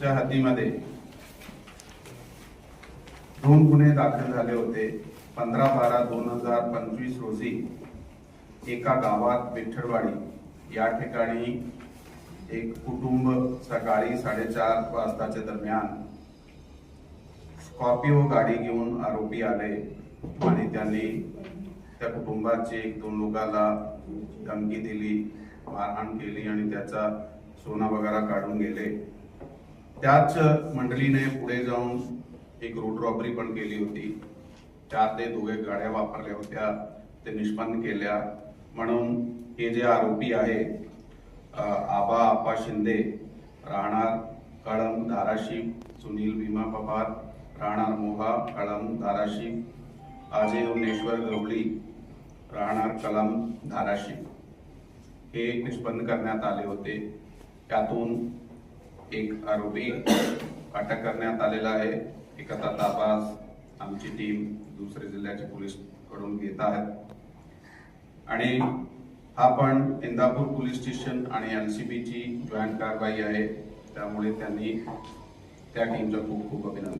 पोलीसच्या हद्दीमध्ये 2 गुन्हे दाखल झाले होते। 15/12/2025 रोजी एका गावात विठ्ठलवाडी या ठिकाणी एक कुटुंब सकाळी 4:30 वाजताच्या दरम्यान स्कॉर्पिओ गाडी घेऊन आरोपी आले आणि त्यांनी त्या कुटुंबाचे 1-2 लोकांना धमकी दिली, मारहाण केली आणि त्याचा सोना वगैरे काढून गेले। त्याच मंडळीने पुढे जाऊन एक रोड रॉबरी पण केली होती। 4 ते 2 गाड्या वापरल्या होत्या, ते निष्पन्न केल्या। म्हणून हे जे आरोपी आहे आबा आप्पा शिंदे राहणार कळंब धाराशिव, सुनील भीमा पवार राहणार मोहा कळंब धाराशिव, अजय उन्नेश्वर गवळी राहणार कळंब धाराशिव हे निष्पन्न करण्यात आले होते। त्यातून एक आरोपी अटक करण्यात आलेला आहे। एकाचा तपास आमची टीम दुसऱ्या जिल्ह्याचे पोलीस कडून घेत आहेत आणि हा पण इंदापूर पोलीस स्टेशन आणि LCB ची जॉईंट कारवाई आहे। त्यामुळे त्यांनी त्या टीमचा खूप खूप अभिनंदन।